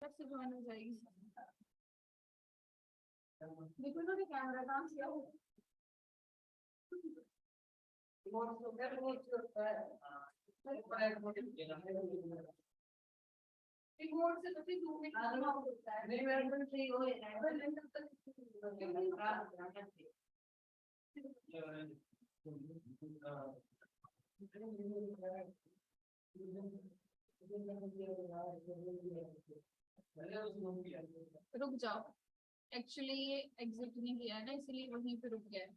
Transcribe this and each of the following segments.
कैसे ज्वाइन हो जाएगी? देखो ना कि कैमरा काम किया हो। रिमोट से तो फिर 2 मिनट होता है। नहीं मेरे को सही हो जाएगा रुक जाओ। एक्चुअली ये एग्जिट नहीं किया है ना, इसलिए वहीं पे रुक गया है।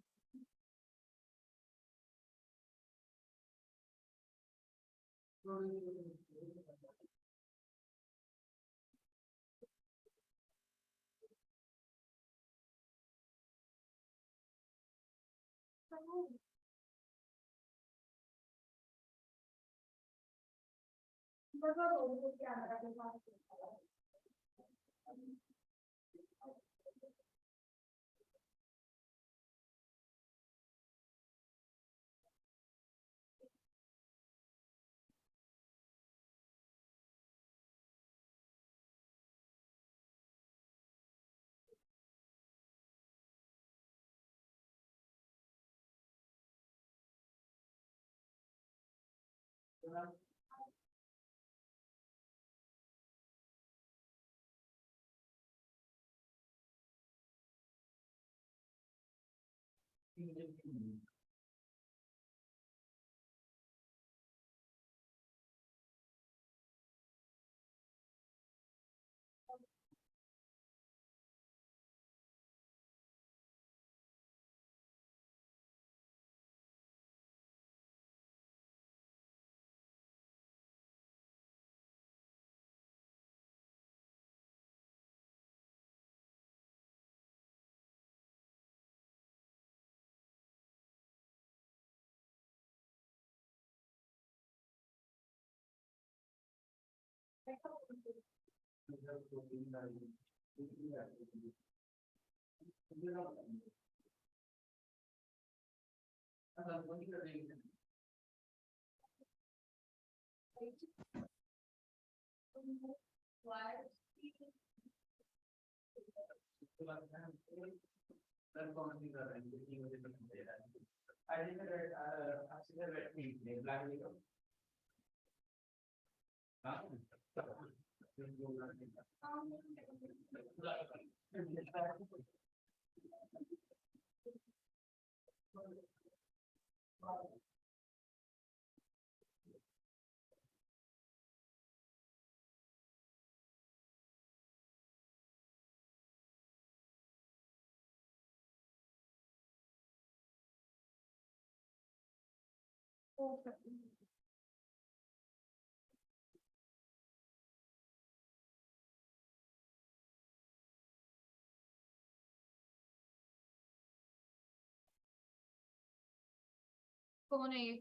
कौन है ये?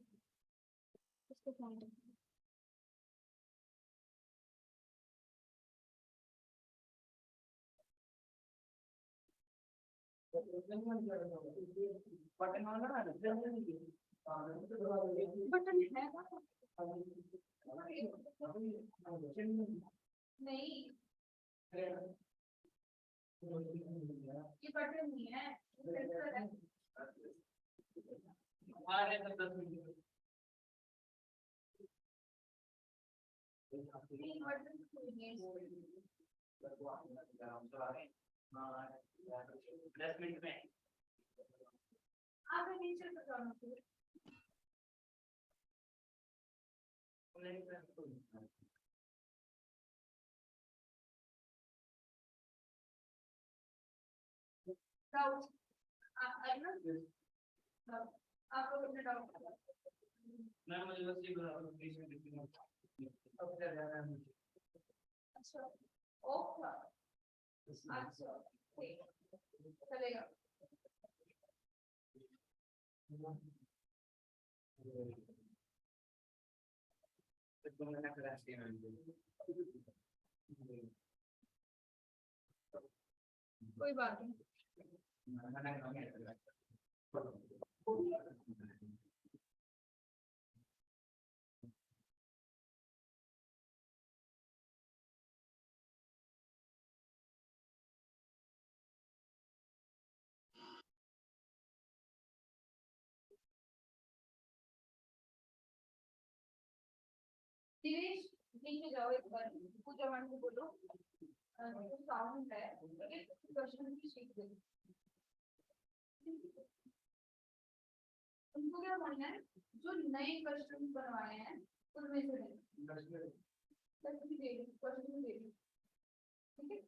उसको फोन कर। बटन है नहीं, ये बटन नहीं है, सेंसर है। नहीं, बटन कोई नहीं है। 10 मिनट में आप नीचे तो जाना चाहिए। डाउट आप लोग अपने डाउट मैं मुझे बस ये अच्छा ओके अच्छा ठीक चलेगा। कोई बात नहीं। दिनेश नीचे जाओ एक बार, पूजा मैम को बोलो साउंड है क्वेश्चन की शीट दे उनको। क्या करना है, जो नए क्वेश्चन बनवाए हैं उनमें से क्वेश्चन दे, ठीक है।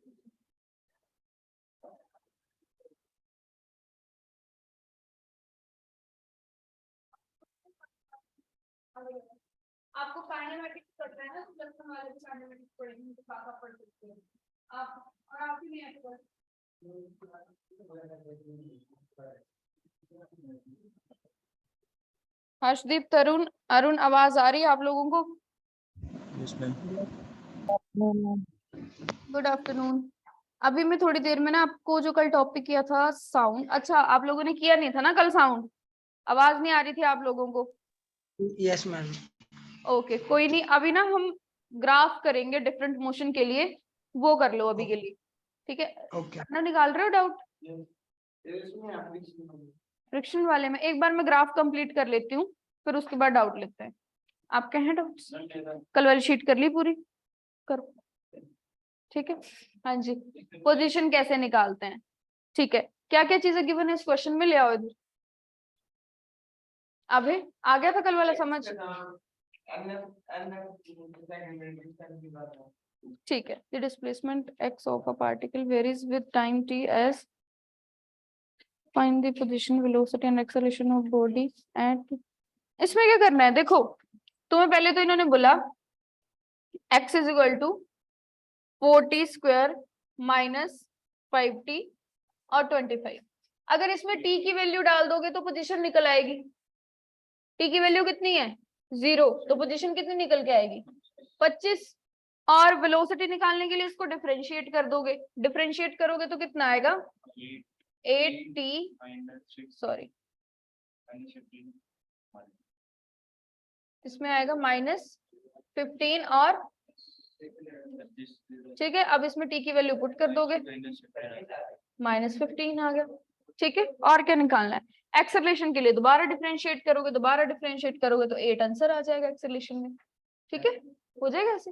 आपको काइनेमेटिक्स पढ़ना है ना, तो प्लस वन वाले भी काइनेमेटिक्स पढ़ेंगे तो पापा पढ़ सकते हैं आप, और आप ही नहीं आते। हर्षदीप, तरुण, अरुण, आवाज आ रही है आप लोगों को? Good afternoon. अभी मैं थोड़ी देर में ना आपको जो कल टॉपिक किया था साउंड, अच्छा आप लोगों ने किया नहीं था ना कल साउंड, आवाज नहीं आ रही थी आप लोगों को? Yes ma'am. ओके कोई नहीं, अभी ना हम ग्राफ करेंगे डिफरेंट मोशन के लिए, वो कर लो अभी के लिए, ठीक है? ओके। अपना निकाल रहे हो डाउट फ्रिक्शन वाले में? एक बार मैं ग्राफ कंप्लीट कर लेती हूँ, फिर उसके बाद डाउट लेते हैं। आपके हैं डाउट्स? कल वाली शीट कर ली पूरी? करो, ठीक है। हाँ जी, पोजीशन कैसे निकालते हैं, ठीक है। क्या क्या चीजें गिवन है इस क्वेश्चन में, ले आओ इधर। अभी आ गया था कल वाला समझ? ठीक है। The displacement x of a particle varies with time t as find the position, velocity and acceleration of body at। इसमें क्या करना है, देखो तुम्हें पहले तो इन्होंने बोला x is equal to 4t square minus 5t और 25। अगर इसमें t की वैल्यू डाल दोगे तो पोजीशन निकल आएगी। t की वैल्यू कितनी है? 0, तो पोजीशन कितनी निकल के आएगी? 25। और वेलोसिटी निकालने के लिए इसको डिफरेंशिएट कर दोगे, डिफरेंशिएट करोगे तो कितना आएगा? 8t, सॉरी इसमें आएगा -15 और, ठीक है। अब इसमें t की वैल्यू पुट कर दोगे, -15 आ गया, ठीक है। और क्या निकालना है? एक्सेलरेशन के लिए दोबारा डिफरेंशिएट करोगे, दोबारा डिफरेंशिएट करोगे तो 8 आंसर आ जाएगा एक्सेलरेशन में, ठीक है। हो जाएगा ऐसे।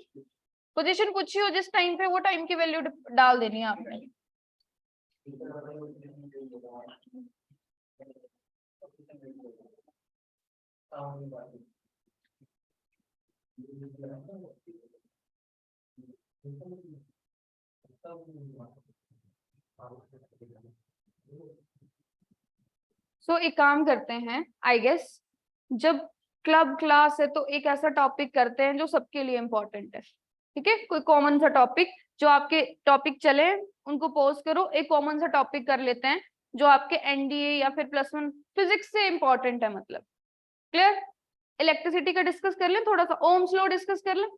पोजीशन पूछी हो जिस टाइम पे, वो टाइम की वैल्यू डाल देनी है आपने। सो एक काम करते हैं, आई गेस जब क्लब क्लास है तो एक ऐसा टॉपिक करते हैं जो सबके लिए इम्पोर्टेंट है, ठीक है। कोई कॉमन सा टॉपिक, जो आपके टॉपिक चले उनको पॉज करो, एक कॉमन सा टॉपिक कर लेते हैं जो आपके एनडीए या फिर +1 फिजिक्स से इम्पोर्टेंट है, मतलब क्लियर। इलेक्ट्रिसिटी का डिस्कस कर लें, थोड़ा सा ओम्स लॉ डिस्कस कर लें,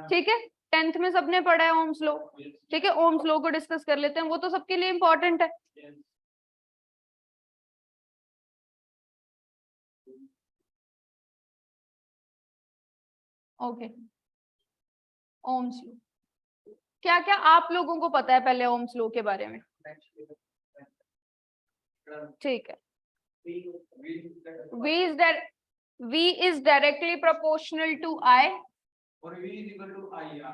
ठीक है। 10th में सबने पढ़ा है ओम्स लॉ, ठीक है। ओम्स लॉ को डिस्कस कर लेते हैं, वो तो सबके लिए इम्पोर्टेंट है। ओके, ओम्स लॉ क्या क्या आप लोगों को पता है पहले ओम्स लॉ के बारे में? ठीक है। V is directly proportional to I, और V is equal to IR,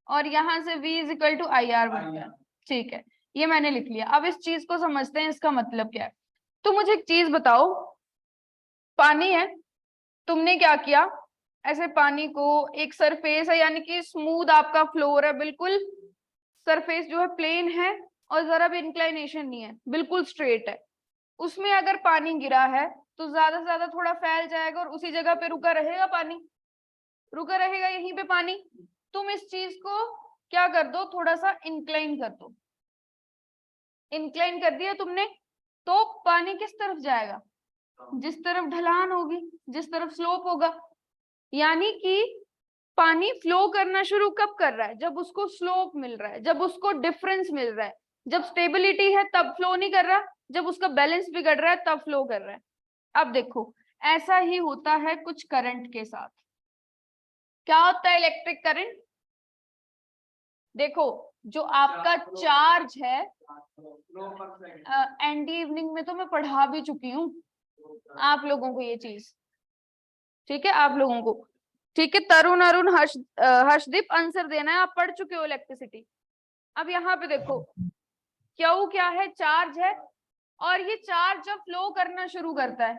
और यहाँ से V is equal to IR बनता है, ठीक है। ये मैंने लिख लिया। अब इस चीज को समझते हैं, इसका मतलब क्या है। तो मुझे एक चीज बताओ, पानी है, तुमने क्या किया, ऐसे पानी को, एक सरफेस है यानी कि स्मूथ आपका फ्लोर है, बिल्कुल सरफेस जो है प्लेन है और जरा भी इंक्लाइनेशन नहीं है, बिल्कुल स्ट्रेट है। उसमें अगर पानी गिरा है तो ज्यादा से ज्यादा थोड़ा फैल जाएगा और उसी जगह पे रुका रहेगा, पानी रुका रहेगा यहीं पे पानी। तुम इस चीज को क्या कर दो, थोड़ा सा इंक्लाइन कर दो। इंक्लाइन कर दिया तुमने तो पानी किस तरफ जाएगा? जिस तरफ ढलान होगी, जिस तरफ स्लोप होगा। यानी कि पानी फ्लो करना शुरू कब कर रहा है? जब उसको स्लोप मिल रहा है, जब उसको डिफरेंस मिल रहा है। जब स्टेबिलिटी है तब फ्लो नहीं कर रहा, जब उसका बैलेंस बिगड़ रहा है तब फ्लो कर रहा है। अब देखो ऐसा ही होता है कुछ करंट के साथ। क्या होता है इलेक्ट्रिक करंट? देखो जो आपका चार्ज है, एंडी इवनिंग में तो मैं पढ़ा भी चुकी हूँ आप लोगों को ये चीज, ठीक है। आप लोगों को ठीक है, तरुण, अरुण, हर्षदीप, आंसर देना है, आप पढ़ चुके हो इलेक्ट्रिसिटी। अब यहाँ पे देखो क्यू क्या है, चार्ज है, और ये चार्ज जब फ्लो करना शुरू करता है,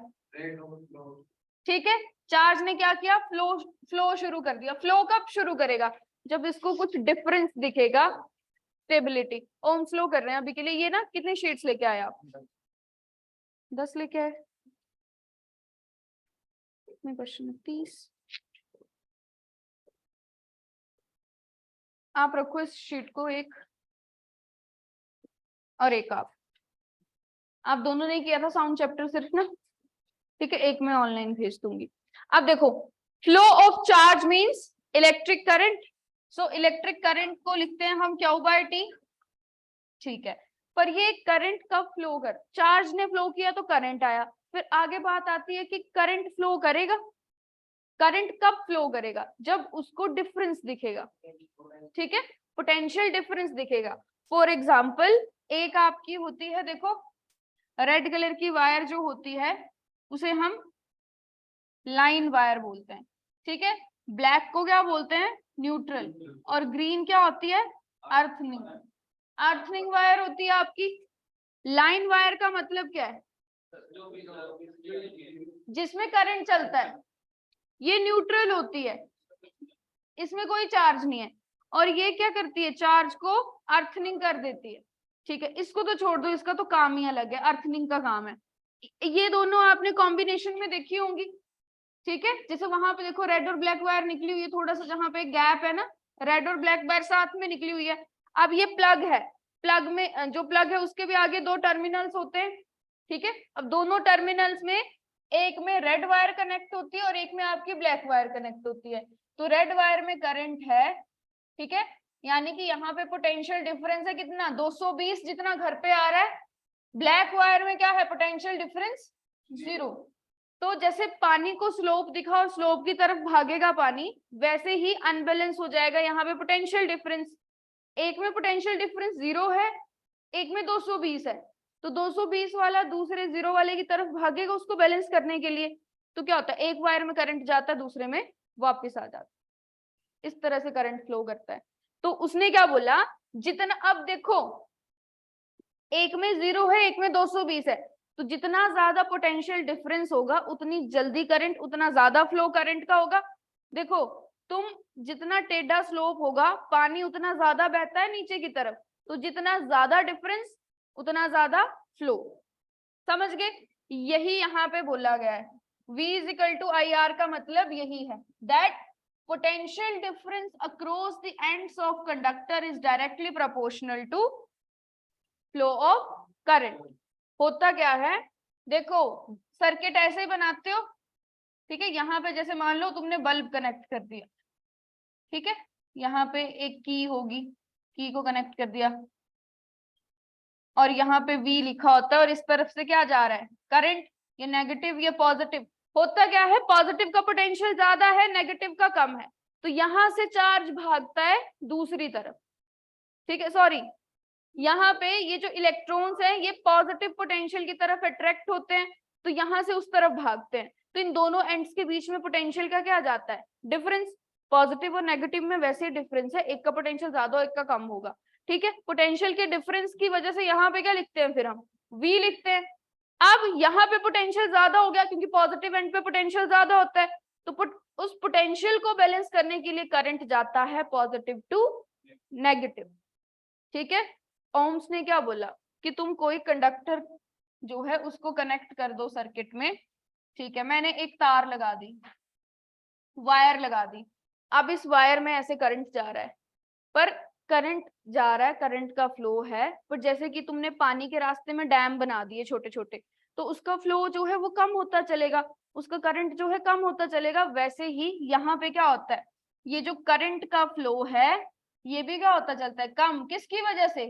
ठीक है, चार्ज ने क्या किया, फ्लो शुरू कर दिया। फ्लो कब शुरू करेगा, जब इसको कुछ डिफरेंस दिखेगा, स्टेबिलिटी। ओम्स लॉ कर रहे हैं अभी के लिए। ये ना कितने शीट्स लेके आए आप, 10 लेके आए, कितने क्वेश्चन, 30। आप रखो इस शीट को, एक और एक आप दोनों ने किया था साउंड चैप्टर सिर्फ ना, ठीक है, एक मैं ऑनलाइन भेज दूंगी। अब देखो, flow of charge means electric current, so electric current को लिखते हैं हम क्यू बाय टी, ठीक है। पर ये करंट कब फ्लो कर, चार्ज ने फ्लो किया तो करंट आया, फिर आगे बात आती है कि करंट फ्लो करेगा, करंट कब फ्लो करेगा, जब उसको डिफरेंस दिखेगा, ठीक है, पोटेंशियल डिफरेंस दिखेगा। फॉर एग्जाम्पल, एक आपकी होती है, देखो रेड कलर की वायर जो होती है उसे हम लाइन वायर बोलते हैं, ठीक है, ब्लैक को क्या बोलते हैं, न्यूट्रल, और ग्रीन क्या होती है, अर्थिंग। अर्थिंग वायर होती है आपकी। लाइन वायर का मतलब क्या है, जिसमें करंट चलता है, ये न्यूट्रल होती है, इसमें कोई चार्ज नहीं है, और ये क्या करती है, चार्ज को अर्थिंग कर देती है, ठीक है। इसको तो छोड़ दो, इसका तो काम ही अलग है, अर्थिंग का काम है। ये दोनों आपने कॉम्बिनेशन में देखी होंगी, ठीक है, जैसे वहां पे देखो रेड और ब्लैक वायर निकली हुई है, थोड़ा सा जहां पे गैप है ना, रेड और ब्लैक वायर साथ में निकली हुई है। अब ये प्लग है, प्लग में जो प्लग है उसके भी आगे 2 टर्मिनल्स होते हैं, ठीक है। अब दोनों टर्मिनल्स में एक में रेड वायर कनेक्ट होती है और एक में आपकी ब्लैक वायर कनेक्ट होती है, तो रेड वायर में करंट है, ठीक है, यानी कि यहाँ पे पोटेंशियल डिफरेंस है कितना, 220 जितना घर पे आ रहा है। ब्लैक वायर में क्या है, पोटेंशियल डिफरेंस 0। तो जैसे पानी को स्लोप दिखा और स्लोप की तरफ भागेगा पानी, वैसे ही अनबैलेंस हो जाएगा यहाँ पे पोटेंशियल डिफरेंस। एक में पोटेंशियल डिफरेंस 0 है, एक में 220 है, तो 220 वाला दूसरे 0 वाले की तरफ भागेगा उसको बैलेंस करने के लिए। तो क्या होता है, एक वायर में करंट जाता है, दूसरे में वापस आ जाता है, इस तरह से करंट फ्लो करता है। तो उसने क्या बोला, जितना, अब देखो एक में 0 है, एक में 220 है, तो जितना ज्यादा पोटेंशियल डिफरेंस होगा उतनी जल्दी करंट, उतना ज्यादा फ्लो करंट का होगा। देखो तुम जितना टेढ़ा स्लोप होगा, पानी उतना ज्यादा बहता है नीचे की तरफ, तो जितना ज्यादा डिफरेंस उतना ज्यादा फ्लो। समझ गए, यही यहाँ पे बोला गया है। V is equal to I R का मतलब यही है, that potential difference across the ends of conductor is directly proportional to flow of current. होता क्या है, देखो सर्किट ऐसे ही बनाते हो, ठीक है, यहाँ पे जैसे मान लो तुमने बल्ब कनेक्ट कर दिया, ठीक है, यहाँ पे एक की होगी, की को कनेक्ट कर दिया, और यहाँ पे V लिखा होता है, और इस तरफ से क्या जा रहा है, करंट, ये नेगेटिव ये पॉजिटिव। होता क्या है, पॉजिटिव का पोटेंशियल ज्यादा है, नेगेटिव का कम है, तो यहाँ से चार्ज भागता है दूसरी तरफ, ठीक है, सॉरी, यहाँ पे ये जो इलेक्ट्रॉन्स हैं ये पॉजिटिव पोटेंशियल की तरफ अट्रैक्ट होते हैं, तो यहाँ से उस तरफ भागते हैं, तो इन दोनों एंड्स के बीच में पोटेंशियल का क्या जाता है, डिफरेंस। पॉजिटिव और नेगेटिव में वैसे ही डिफरेंस है, एक का पोटेंशियल ज्यादा और एक का कम होगा, ठीक है। पोटेंशियल के डिफरेंस की वजह से यहाँ पे क्या लिखते हैं, फिर हम V लिखते हैं। अब यहाँ पे पोटेंशियल ज्यादा हो गया क्योंकि पॉजिटिव एंड पे पोटेंशियल ज्यादा होता है, तो उस पोटेंशियल को बैलेंस करने के लिए करंट जाता है पॉजिटिव टू नेगेटिव, ठीक है। ओम्स ने क्या बोला कि तुम कोई कंडक्टर जो है उसको कनेक्ट कर दो सर्किट में, ठीक है, मैंने एक तार लगा दी, वायर लगा दी, अब इस वायर में ऐसे करंट जा रहा है, पर करंट जा रहा है, करंट का फ्लो है, पर जैसे कि तुमने पानी के रास्ते में डैम बना दिए छोटे छोटे, तो उसका फ्लो जो है वो कम होता चलेगा, उसका करंट जो है कम होता चलेगा। वैसे ही यहाँ पे क्या होता है, ये जो करंट का फ्लो है ये भी क्या होता चलता है, कम, किसकी वजह से,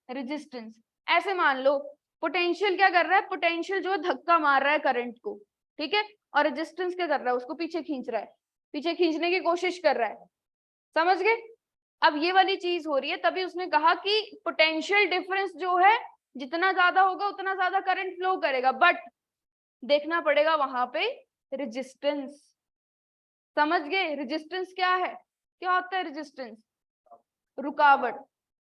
रेजिस्टेंस। ऐसे मान लो पोटेंशियल क्या कर रहा है, पोटेंशियल जो है धक्का मार रहा है करंट को, ठीक है, और रेजिस्टेंस क्या कर रहा है, उसको पीछे खींच रहा है, पीछे खींचने की कोशिश कर रहा है। समझ गए, अब ये वाली चीज हो रही है, तभी उसने कहा कि पोटेंशियल डिफरेंस जो है जितना ज्यादा होगा उतना ज्यादा करंट फ्लो करेगा, बट देखना पड़ेगा वहां पे रेजिस्टेंस, समझ गए रेजिस्टेंस क्या है, क्या होता है रेजिस्टेंस, रुकावट।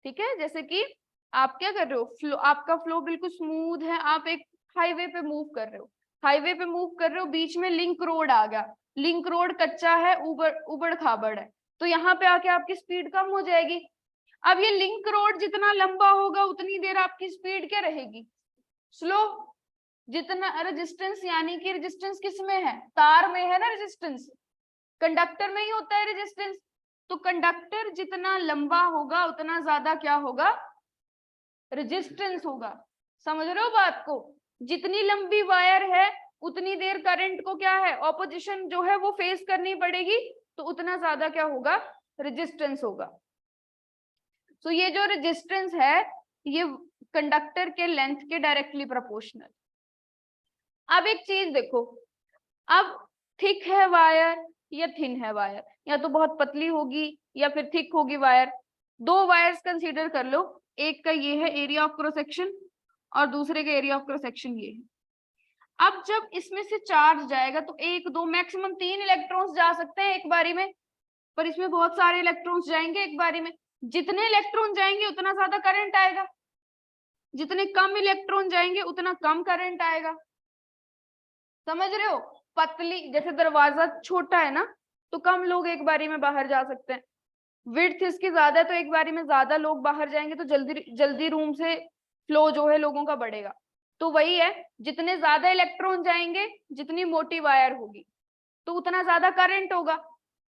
ठीक है, जैसे कि आप क्या कर रहे हो, फ्लो, आपका फ्लो बिल्कुल स्मूथ है, आप एक हाईवे पे मूव कर रहे हो, हाईवे पे मूव कर रहे हो, बीच में लिंक रोड आ गया, लिंक रोड कच्चा है, उबड़ खाबड़ है, तो यहाँ पे आके आपकी स्पीड कम हो जाएगी। अब ये लिंक रोड जितना लंबा होगा उतनी देर आपकी स्पीड क्या रहेगी, स्लो। जितना रेजिस्टेंस, यानी कि रेजिस्टेंस किस में है, तार में है ना रेजिस्टेंस, कंडक्टर में ही होता है रेजिस्टेंस। तो कंडक्टर जितना लंबा होगा उतना ज्यादा क्या होगा, रेजिस्टेंस होगा। समझ रहे हो बात को, जितनी लंबी वायर है उतनी देर करंट को क्या है, ऑपोजिशन जो है वो फेस करनी पड़ेगी, तो उतना ज्यादा क्या होगा, रेजिस्टेंस होगा। तो ये जो रेजिस्टेंस है ये कंडक्टर के लेंथ के डायरेक्टली प्रोपोर्शनल। अब एक चीज देखो, अब थिक है वायर या थिन है वायर, या तो बहुत पतली होगी या फिर थिक होगी वायर। दो वायर्स कंसीडर कर लो, एक का ये है एरिया ऑफ क्रॉस सेक्शन और दूसरे का एरिया ऑफ क्रॉस सेक्शन ये है। अब जब इसमें से चार्ज जाएगा तो एक दो मैक्सिमम 3 इलेक्ट्रॉन्स जा सकते हैं एक बारी में, पर इसमें बहुत सारे इलेक्ट्रॉन्स जाएंगे एक बारी में। जितने इलेक्ट्रॉन जाएंगे उतना ज्यादा करंट आएगा, जितने कम इलेक्ट्रॉन जाएंगे उतना कम करंट आएगा। समझ रहे हो, पतली जैसे दरवाजा छोटा है ना तो कम लोग एक बारी में बाहर जा सकते हैं, विड्थ इसकी ज्यादा है तो एक बारी में ज्यादा लोग बाहर जाएंगे, तो जल्दी जल्दी रूम से फ्लो जो है लोगों का बढ़ेगा। तो वही है, जितने ज्यादा इलेक्ट्रॉन जाएंगे, जितनी मोटी वायर होगी तो उतना ज्यादा करंट होगा,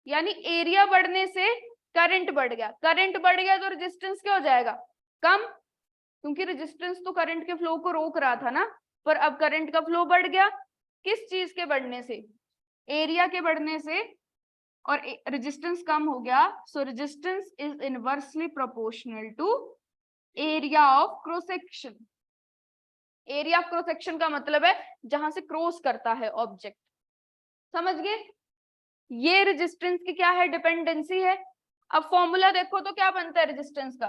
यानी एरिया बढ़ने से करंट बढ़ गया, करंट बढ़ गया तो रेजिस्टेंस क्या हो जाएगा, कम, क्योंकि रेजिस्टेंस तो करंट के फ्लो को रोक रहा था ना, पर अब करंट का फ्लो बढ़ गया, किस चीज के बढ़ने से, एरिया के बढ़ने से, और रेजिस्टेंस कम हो गया। So resistance is inversely proportional to area of cross section. Area of cross section का मतलब है जहां से क्रॉस करता है ऑब्जेक्ट। समझ गए, ये रेजिस्टेंस की क्या है, डिपेंडेंसी है। अब फॉर्मूला देखो तो क्या बनता है रेजिस्टेंस का,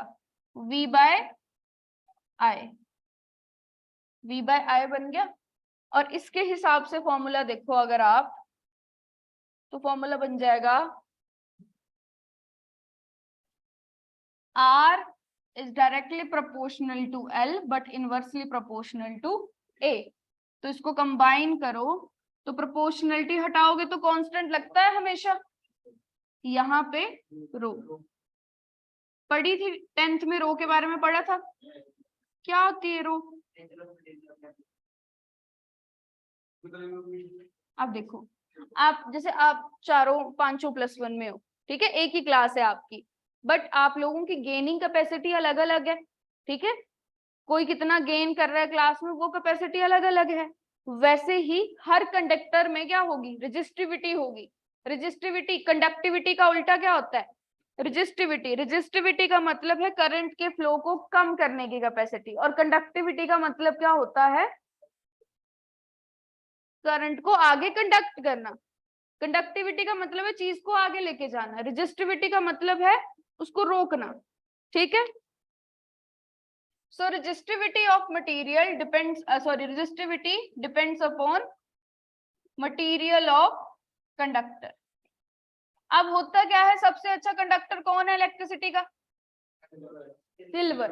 V बाय आई, V बाय आई बन गया। और इसके हिसाब से फॉर्मूला देखो अगर आप, तो फॉर्मूला बन जाएगा R is directly proportional to L but inversely proportional to A। तो इसको कंबाइन करो तो प्रोपोर्शनलिटी हटाओगे तो कांस्टेंट लगता है हमेशा, यहाँ पे रो पढ़ी थी 10th में, रो के बारे में पढ़ा था, क्या होती है रो। अब देखो, आप जैसे आप चारों पांचों +1 में हो, ठीक है, एक ही क्लास है आपकी, बट आप लोगों की गेनिंग कैपेसिटी अलग अलग है, ठीक है, कोई कितना गेन कर रहा है क्लास में वो कैपेसिटी अलग अलग है। वैसे ही हर कंडक्टर में क्या होगी, रेजिस्टिविटी होगी। रेजिस्टिविटी, कंडक्टिविटी का उल्टा क्या होता है, रेजिस्टिविटी। रेजिस्टिविटी का मतलब है करंट के फ्लो को कम करने की कैपेसिटी, और कंडक्टिविटी का मतलब क्या होता है, करंट को आगे कंडक्ट करना। कंडक्टिविटी का मतलब है चीज को आगे लेके जाना, रेजिस्टिविटी का मतलब है उसको रोकना, ठीक है। So resistivity of material depends, resistivity depends upon material of conductor। अब होता क्या है, सबसे अच्छा कंडक्टर कौन है इलेक्ट्रिसिटी का, सिल्वर।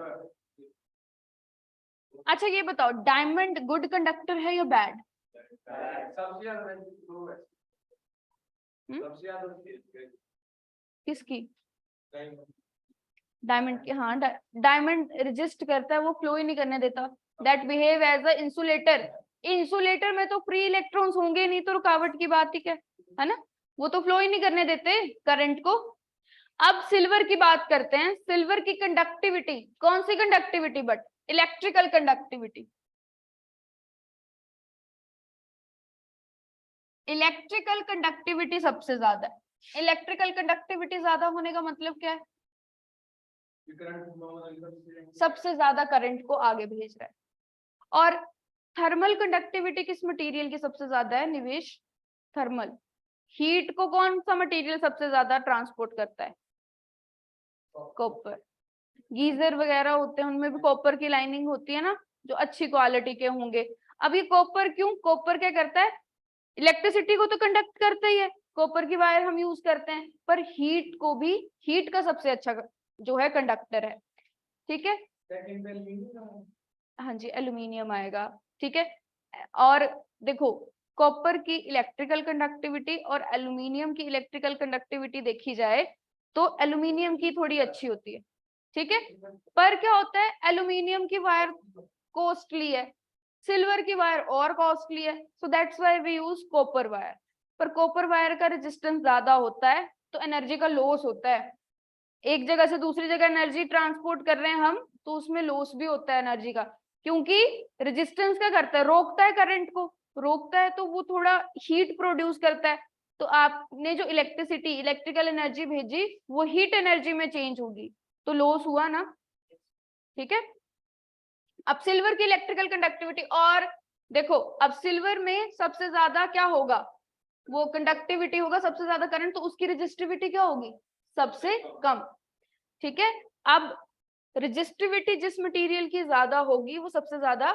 अच्छा ये बताओ, डायमंड गुड कंडक्टर है या बैड, किसकी, डायमंड की। हाँ, डायमंड रेजिस्ट करता है, वो फ्लो ही नहीं करने देता, that behave as a insulator. Insulator में तो फ्री इलेक्ट्रॉन्स होंगे नहीं, तो रुकावट की बात ही क्या है ना, वो तो फ्लो ही नहीं करने देते करंट को। अब सिल्वर की बात करते हैं, सिल्वर की कंडक्टिविटी, कौन सी conductivity, but electrical conductivity. Electrical conductivity सबसे ज्यादा है। इलेक्ट्रिकल कंडक्टिविटी ज्यादा होने का मतलब क्या है, सबसे ज्यादा करंट को आगे भेज रहा है। और थर्मल कंडक्टिविटी किस मटेरियल की सबसे ज्यादा है निवेश, थर्मल। हीट को कौन सा मटेरियल सबसे ज्यादा ट्रांसपोर्ट करता है, कॉपर। गीजर वगैरह होते हैं उनमें भी कॉपर की लाइनिंग होती है ना, जो अच्छी क्वालिटी के होंगे। अब ये कॉपर क्यों, कॉपर क्या करता है, इलेक्ट्रिसिटी को तो कंडक्ट करता ही है, कॉपर की वायर हम यूज करते हैं, पर हीट को भी, हीट का सबसे अच्छा जो है कंडक्टर है, ठीक है। हाँ जी, एल्यूमिनियम आएगा, ठीक है। और देखो कॉपर की इलेक्ट्रिकल कंडक्टिविटी और एल्यूमिनियम की इलेक्ट्रिकल कंडक्टिविटी देखी जाए तो एल्यूमिनियम की थोड़ी अच्छी होती है, ठीक है। पर क्या होता है, एल्यूमिनियम की वायर कॉस्टली है, सिल्वर की वायर और कॉस्टली है, so that's why we use copper wire. पर कॉपर वायर का रेजिस्टेंस ज्यादा होता है तो एनर्जी का लॉस होता है, एक जगह से दूसरी जगह एनर्जी ट्रांसपोर्ट कर रहे हैं हम तो उसमें लॉस भी होता है एनर्जी का, क्योंकि रेजिस्टेंस क्या करता है, रोकता है करंट को, रोकता है तो वो थोड़ा हीट प्रोड्यूस करता है, तो आपने जो इलेक्ट्रिसिटी, इलेक्ट्रिकल एनर्जी भेजी वो हीट एनर्जी में चेंज होगी, तो लॉस हुआ ना, ठीक है। अब सिल्वर की इलेक्ट्रिकल कंडक्टिविटी, और देखो अब सिल्वर में सबसे ज्यादा क्या होगा, वो कंडक्टिविटी होगा सबसे ज्यादा करंट, तो उसकी रेजिस्टिविटी क्या होगी, सबसे कम, ठीक है। अब रेजिस्टिविटी जिस मटेरियल की ज्यादा होगी वो सबसे ज्यादा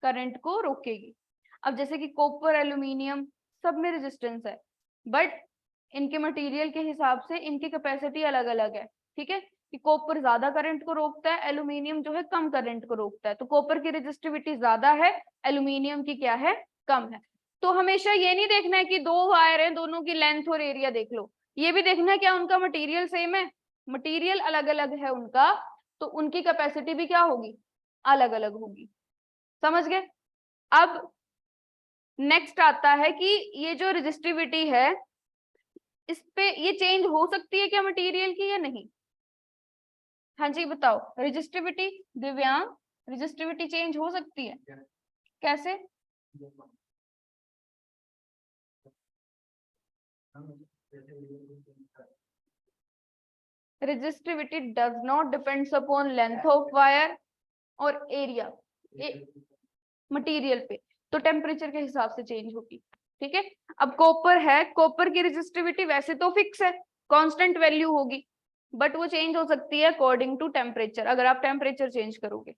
करंट को रोकेगी। अब जैसे कि कॉपर, एल्यूमिनियम सब में रेजिस्टेंस है, बट इनके मटेरियल के हिसाब से इनकी कैपेसिटी अलग अलग है, ठीक है, कि कॉपर ज्यादा करंट को रोकता है, एल्यूमिनियम जो है कम करंट को रोकता है, तो कॉपर की रेजिस्टिविटी ज्यादा है, एल्यूमिनियम की क्या है, कम है। तो हमेशा ये नहीं देखना है कि दो वायर हैं दोनों की लेंथ और एरिया देख लो, ये भी देखना है क्या उनका मटेरियल सेम है, मटेरियल अलग अलग है उनका, तो उनकी कैपेसिटी भी क्या होगी, अलग अलग होगी, समझ गए। अब नेक्स्ट आता है कि ये जो रेजिस्टिविटी है इस पे ये चेंज हो सकती है क्या मटेरियल की या नहीं, हाँ जी बताओ, रेजिस्टिविटी, दिव्यांग, रेजिस्टिविटी चेंज हो सकती है, कैसे, resistivity does not depends upon length of wire और एरिया मटेरियल पे, तो टेम्परेचर के हिसाब से चेंज होगी, ठीक है। अब कॉपर है, कॉपर की रेजिस्टिविटी वैसे तो फिक्स है, कांस्टेंट वैल्यू होगी, बट वो चेंज हो सकती है अकॉर्डिंग टू टेम्परेचर, अगर आप टेम्परेचर चेंज करोगे।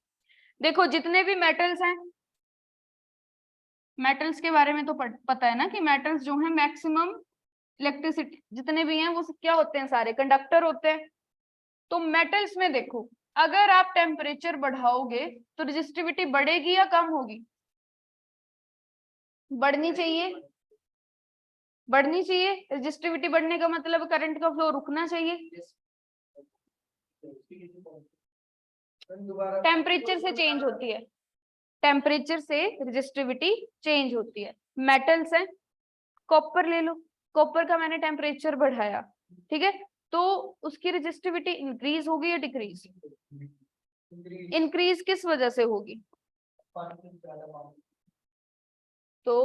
देखो जितने भी मेटल्स हैं, मेटल्स के बारे में तो पता है ना कि मेटल्स जो है मैक्सिमम इलेक्ट्रिसिटी जितने भी हैं वो क्या होते हैं, सारे कंडक्टर होते हैं। तो मेटल्स में देखो अगर आप टेम्परेचर बढ़ाओगे तो रेजिस्टिविटी बढ़ेगी या कम होगी, बढ़नी चाहिए, बढ़नी चाहिए, रेजिस्टिविटी बढ़ने का मतलब करंट का फ्लो रुकना चाहिए, टेम्परेचर से चेंज होती है, टेम्परेचर से रेजिस्टिविटी चेंज होती है। मेटल्स है, कॉपर ले लो, कॉपर का मैंने टेम्परेचर बढ़ाया, ठीक है, तो उसकी रेजिस्टिविटी इंक्रीज होगी या डिक्रीज, इंक्रीज किस वजह से होगी, तो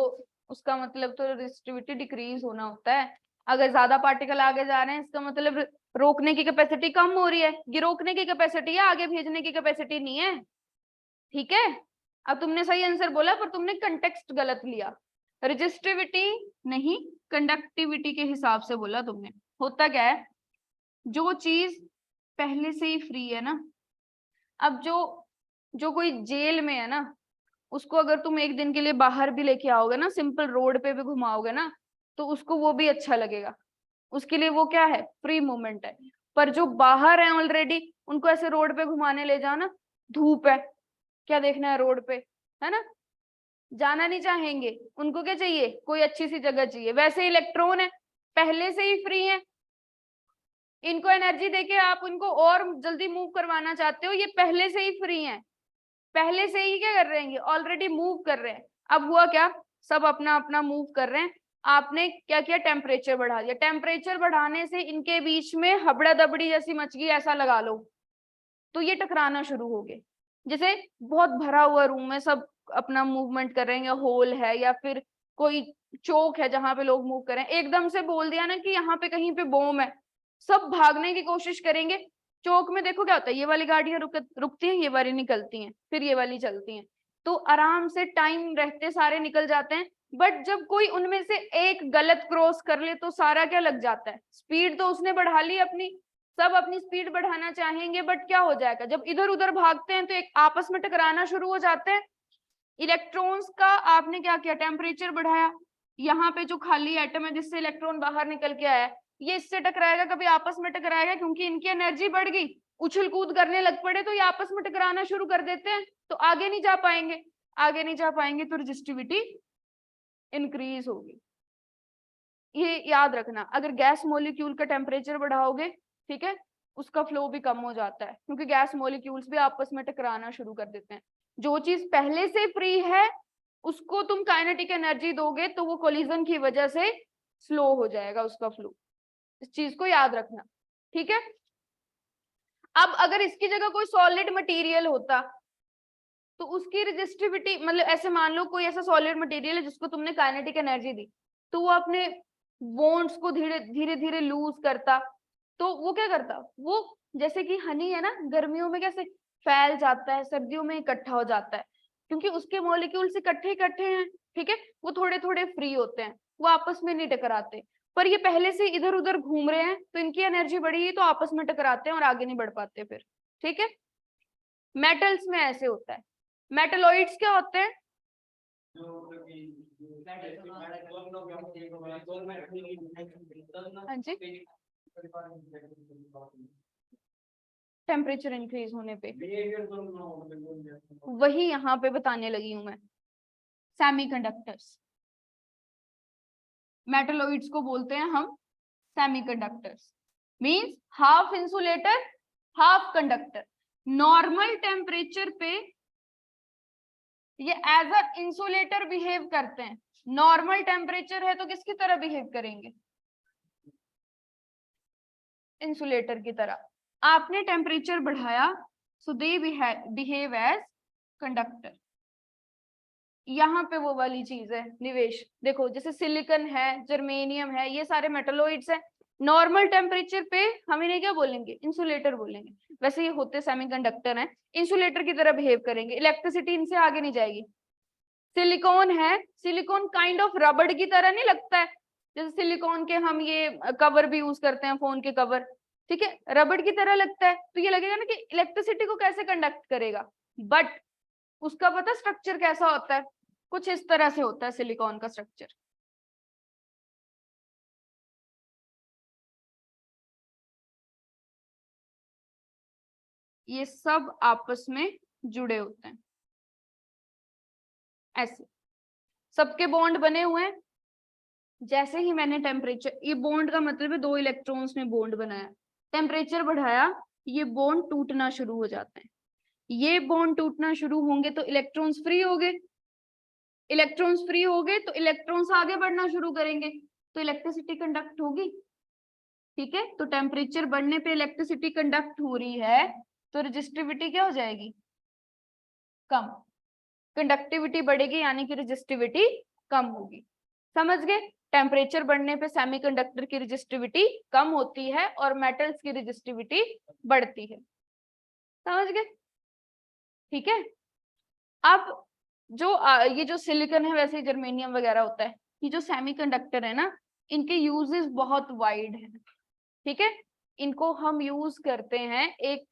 उसका मतलब तो रेजिस्टिविटी डिक्रीज होना होता है, अगर ज्यादा पार्टिकल आगे जा रहे हैं इसका मतलब रोकने की कैपेसिटी कम हो रही है, ये रोकने की कैपेसिटी है, आगे भेजने की कैपेसिटी नहीं है, ठीक है। अब तुमने सही आंसर बोला पर तुमने कंटेक्स्ट गलत लिया, रेजिस्टिविटी नहीं कंडक्टिविटी के हिसाब से बोला तुमने। होता क्या है, जो चीज पहले से ही फ्री है ना, अब जो कोई जेल में है ना, उसको अगर तुम एक दिन के लिए बाहर भी लेके आओगे ना, सिंपल रोड पे भी घुमाओगे ना, तो उसको वो भी अच्छा लगेगा, उसके लिए वो क्या है, फ्री मूवमेंट है। पर जो बाहर है ऑलरेडी उनको ऐसे रोड पे घुमाने ले जाओ ना, धूप है, क्या देखना है रोड पे, है ना, जाना नहीं चाहेंगे, उनको क्या चाहिए, कोई अच्छी सी जगह चाहिए। वैसे इलेक्ट्रॉन है, पहले से ही फ्री है, इनको एनर्जी देके आप उनको और जल्दी मूव करवाना चाहते हो, ये पहले से ही फ्री है, पहले से ही क्या कर रहे हैं, ऑलरेडी मूव कर रहे हैं। अब हुआ क्या, सब अपना अपना मूव कर रहे हैं, आपने क्या किया, टेम्परेचर बढ़ा दिया, टेम्परेचर बढ़ाने से इनके बीच में हबड़ा दबड़ी जैसी मच गई, ऐसा लगा लो, तो ये टकराना शुरू हो गए। जैसे बहुत भरा हुआ रूम है, सब अपना मूवमेंट कर रहे हैं, या हॉल है या फिर कोई चौक है जहां पे लोग मूव कर रहे हैं, एकदम से बोल दिया ना कि यहाँ पे कहीं पे बॉम्ब है, सब भागने की कोशिश करेंगे। चौक में देखो क्या होता है, ये वाली गाड़ियां रुकती हैं, ये वाली निकलती हैं, फिर ये वाली चलती हैं, तो आराम से टाइम रहते सारे निकल जाते हैं। बट जब कोई उनमें से एक गलत क्रॉस कर ले तो सारा क्या लग जाता है, स्पीड तो उसने बढ़ा ली अपनी, सब अपनी स्पीड बढ़ाना चाहेंगे, बट क्या हो जाएगा, जब इधर उधर भागते हैं तो एक आपस में टकराना शुरू हो जाते हैं। इलेक्ट्रॉन्स का आपने क्या किया, टेम्परेचर बढ़ाया, यहाँ पे जो खाली एटम है जिससे इलेक्ट्रॉन बाहर निकल के आया है, ये इससे टकराएगा, कभी आपस में टकराएगा, क्योंकि इनकी एनर्जी बढ़ गई, उछल कूद करने लग पड़े तो ये आपस में टकराना शुरू कर देते हैं, तो आगे नहीं जा पाएंगे, आगे नहीं जा पाएंगे तो रेजिस्टिविटी इंक्रीज होगी। ये याद रखना, अगर गैस मॉलिक्यूल का टेम्परेचर बढ़ाओगे, ठीक है, उसका फ्लो भी कम हो जाता है, क्योंकि गैस मॉलिक्यूल्स भी आपस में टकराना शुरू कर देते हैं। जो चीज पहले से फ्री है उसको तुम काइनेटिक एनर्जी दोगे तो वो कोलिजन की वजह से स्लो हो जाएगा उसका फ्लो, इस चीज को याद रखना, ठीक है। अब अगर इसकी जगह कोई सॉलिड मटेरियल होता तो उसकी रेजिस्टिविटी, मतलब ऐसे मान लो कोई ऐसा सॉलिड मटेरियल है जिसको तुमने काइनेटिक एनर्जी दी, तो वो अपने बॉन्ड्स को धीरे धीरे धीरे लूज करता, तो वो क्या करता, वो जैसे कि हनी है ना, गर्मियों में कैसे फैल जाता है, सर्दियों में इकट्ठा हो जाता है, क्योंकि उसके मॉलिक्यूल्स इकट्ठे इकट्ठे हैं, ठीक है, वो थोड़े थोड़े फ्री होते हैं, वो आपस में नहीं टकराते। पर ये पहले से इधर उधर घूम रहे हैं तो इनकी एनर्जी बढ़ी है तो आपस में टकराते हैं और आगे नहीं बढ़ पाते फिर, ठीक है। मेटल्स में ऐसे होता है। मेटलॉइड्स क्या होते हैं? हाँ जी, टेम्परेचर इंक्रीज होने पे, वही यहाँ पे बताने लगी हूं मैं। सेमीकंडक्टर्स, मेटलॉइड्स को बोलते हैं हम semiconductors, means half insulator half conductor. Normal temperature पे ये एज अ इंसुलेटर बिहेव करते हैं, नॉर्मल टेम्परेचर है तो किसकी तरह बिहेव करेंगे? इंसुलेटर की तरह। आपने टेम्परेचर बढ़ाया सो दे बिहेव एज कंडक्टर। यहाँ पे वो वाली चीज है निवेश, देखो जैसे सिलिकॉन है, जर्मेनियम है, ये सारे मेटलॉइड्स हैं, नॉर्मल टेम्परेचर पे हम इन्हें क्या बोलेंगे? इंसुलेटर बोलेंगे। वैसे ये होते सेमीकंडक्टर हैं, इंसुलेटर की तरह बिहेव करेंगे, इलेक्ट्रिसिटी इनसे आगे नहीं जाएगी। सिलिकॉन है, सिलिकॉन काइंड ऑफ रबड़ की तरह नहीं लगता है, जैसे सिलिकॉन के हम ये कवर भी यूज करते हैं, फोन के कवर, ठीक है, रबड़ की तरह लगता है, तो ये लगेगा ना कि इलेक्ट्रिसिटी को कैसे कंडक्ट करेगा, बट उसका पता स्ट्रक्चर कैसा होता है? कुछ इस तरह से होता है सिलिकॉन का स्ट्रक्चर। ये सब आपस में जुड़े होते हैं ऐसे, सबके बॉन्ड बने हुए हैं। जैसे ही मैंने टेम्परेचर, ये बॉन्ड का मतलब है दो इलेक्ट्रॉन्स ने बॉन्ड बनाया, टेम्परेचर बढ़ाया, ये बॉन्ड टूटना शुरू हो जाते हैं। ये बॉन्ड टूटना शुरू होंगे तो इलेक्ट्रॉन्स फ्री हो गए, इलेक्ट्रॉन्स फ्री हो गए तो इलेक्ट्रॉन्स आगे बढ़ना शुरू करेंगे, तो इलेक्ट्रिसिटी कंडक्ट होगी, ठीक है। तो टेम्परेचर बढ़ने पे इलेक्ट्रिसिटी कंडक्ट हो रही है तो रेजिस्टिविटी क्या हो जाएगी? कम। कंडक्टिविटी बढ़ेगी यानी कि रेजिस्टिविटी कम होगी। समझ गए? टेम्परेचर बढ़ने पे सेमीकंडक्टर की रेजिस्टिविटी कम होती है और मेटल्स की रेजिस्टिविटी बढ़ती है। समझ गए? ठीक है। अब जो ये जो सिलिकॉन है, वैसे जर्मेनियम वगैरह होता है, ये जो सेमीकंडक्टर है ना, इनके यूजेस बहुत वाइड हैं, ठीक है। इनको हम यूज करते हैं, एक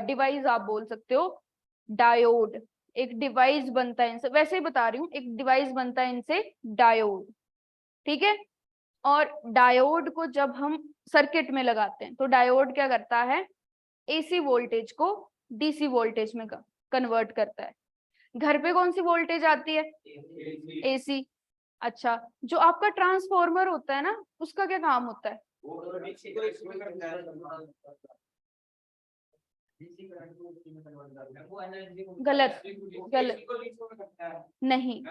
डिवाइस आप बोल सकते हो, डायोड, एक डिवाइस बनता है इनसे, वैसे ही बता रही हूँ, एक डिवाइस बनता है इनसे, डायोड, ठीक है। और डायोड को जब हम सर्किट में लगाते हैं तो डायोड क्या करता है? एसी वोल्टेज को डीसी वोल्टेज में कन्वर्ट करता है। घर पे कौन सी वोल्टेज आती है? एसी। अच्छा, जो आपका ट्रांसफॉर्मर होता है ना, उसका क्या काम होता है? गलत, गलत नहीं,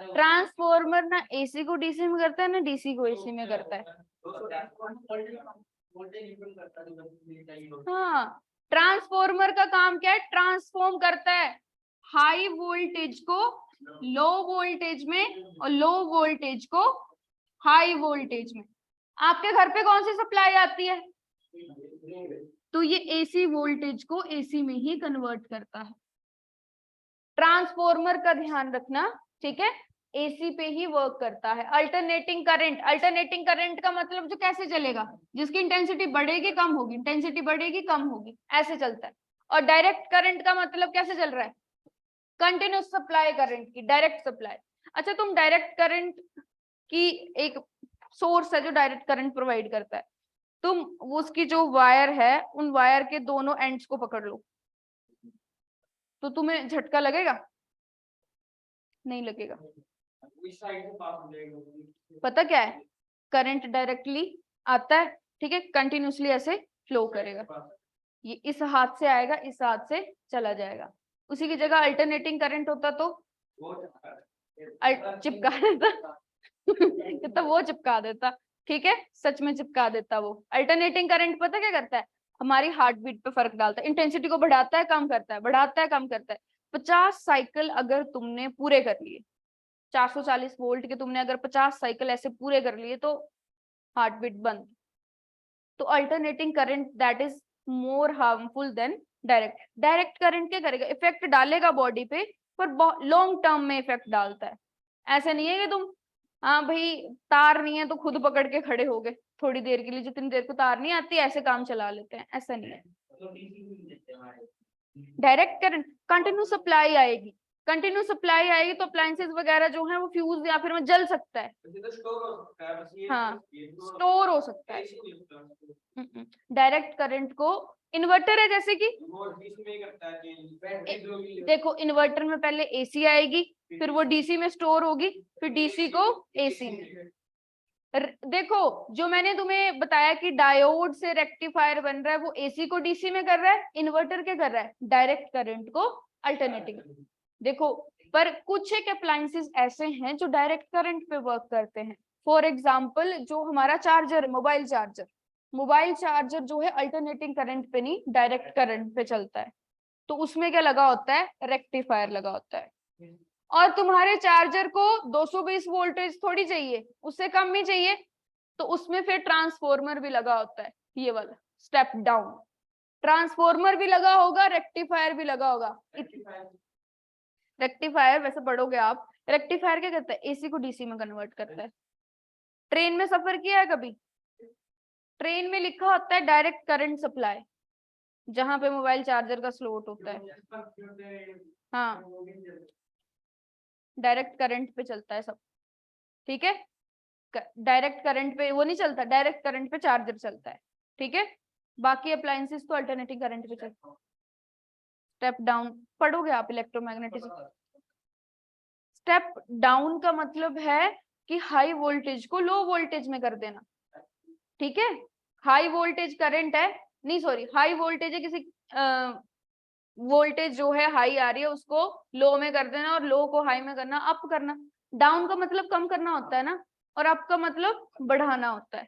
ट्रांसफॉर्मर ना एसी को डीसी में करता है ना डीसी को एसी में करता है। हाँ, ट्रांसफॉर्मर का काम क्या है? ट्रांसफॉर्म करता है हाई वोल्टेज को लो वोल्टेज में और लो वोल्टेज को हाई वोल्टेज में। आपके घर पे कौन सी सप्लाई आती है? तो ये एसी वोल्टेज को एसी में ही कन्वर्ट करता है। ट्रांसफॉर्मर का ध्यान रखना, ठीक है, एसी पे ही वर्क करता है। अल्टरनेटिंग करंट, अल्टरनेटिंग करंट का मतलब जो कैसे चलेगा? जिसकी इंटेंसिटी बढ़ेगी कम होगी, इंटेंसिटी बढ़ेगी कम होगी, ऐसे चलता है। और डायरेक्ट करंट का मतलब कैसे चल रहा है? कंटिन्यूस सप्लाई करंट की, डायरेक्ट सप्लाई। अच्छा, तुम डायरेक्ट करंट कि एक सोर्स है जो डायरेक्ट करंट प्रोवाइड करता है, तुम उसकी जो वायर है उन वायर के दोनों एंड्स को पकड़ लो, तो तुम्हें झटका लगेगा? नहीं लगेगा। इस साइड से पास हो जाएगा। पता क्या है, करंट डायरेक्टली आता है, ठीक है, कंटिन्यूसली ऐसे फ्लो करेगा, ये इस हाथ से आएगा, इस हाथ से चला जाएगा। उसी की जगह अल्टरनेटिंग करंट होता तो चिपका देता तो वो चिपका देता, ठीक है, सच में चिपका देता वो। अल्टरनेटिंग करंट पता क्या करता है, हमारी हार्ट बीट पे फर्क डालता है, इंटेंसिटी को बढ़ाता है कम करता है, बढ़ाता है कम करता है। 50 साइकिल अगर तुमने पूरे कर लिए, 440 वोल्ट के तुमने अगर 50 साइकिल ऐसे पूरे कर लिए तो हार्ट बीट बंद। तो alternating current that is more harmful than direct. Direct current क्या करेगा, इफेक्ट डालेगा बॉडी पे, पर लॉन्ग टर्म में इफेक्ट डालता है। ऐसे नहीं है कि तुम, हाँ भाई तार नहीं है तो खुद पकड़ के खड़े हो गए थोड़ी देर के लिए, जितनी देर को तार नहीं आती ऐसे काम चला लेते हैं, ऐसा नहीं है। डायरेक्ट करंट कंटिन्यू सप्लाई आएगी, कंटिन्यू सप्लाई आएगी तो अप्लायंसेस वगैरह जो है वो फ्यूज या फिर वो जल सकता है, हाँ स्टोर हो सकता है। डायरेक्ट करंट को इन्वर्टर है जैसे कि, देखो इन्वर्टर में पहले एसी आएगी, फिर वो डीसी में स्टोर होगी, फिर डीसी को एसी में। देखो जो मैंने तुम्हें बताया कि डायोड से रेक्टिफायर बन रहा है, वो एसी को डीसी में कर रहा है, इन्वर्टर क्या कर रहा है, डायरेक्ट करंट को अल्टरनेटिंग। देखो पर कुछ एक अप्लायंसेस ऐसे हैं जो डायरेक्ट करंट पे वर्क करते हैं। फॉर एग्जाम्पल जो हमारा चार्जर है, मोबाइल चार्जर, मोबाइल चार्जर जो है अल्टरनेटिंग करंट पे नहीं डायरेक्ट करंट पे चलता है, तो उसमें क्या लगा होता है, रेक्टिफायर लगा होता है। और तुम्हारे चार्जर को 220 वोल्टेज थोड़ी चाहिए, उससे कम ही चाहिए, तो उसमें फिर ट्रांसफॉर्मर भी लगा होता है, ये वाला स्टेप डाउन ट्रांसफॉर्मर भी लगा होगा, रेक्टिफायर भी लगा होगा। रेक्टिफायर वैसे पढ़ोगे आप, रेक्टिफायर क्या करता है, एसी को डीसी में कन्वर्ट करता है। ट्रेन में सफर किया है कभी, ट्रेन में लिखा होता है डायरेक्ट करंट सप्लाई, जहां पे मोबाइल चार्जर का स्लॉट होता है, हाँ डायरेक्ट करंट पे चलता है सब, ठीक है, डायरेक्ट करंट पे वो नहीं चलता, डायरेक्ट करंट पे चार्जर चलता है, ठीक है। बाकी अप्लायंसेस तो अल्टरनेटिंग करंट पे चलता है। स्टेप डाउन पढ़ोगे आप इलेक्ट्रोमैग्नेटिज्म। स्टेप डाउन का मतलब है कि हाई वोल्टेज को लो वोल्टेज में कर देना, ठीक है। हाई वोल्टेज करंट है, नहीं सॉरी हाई वोल्टेज है, किसी वोल्टेज जो है हाई आ रही है उसको लो में कर देना, और लो को हाई में करना, अप करना। डाउन का मतलब कम करना होता है ना, और अप का मतलब बढ़ाना होता है,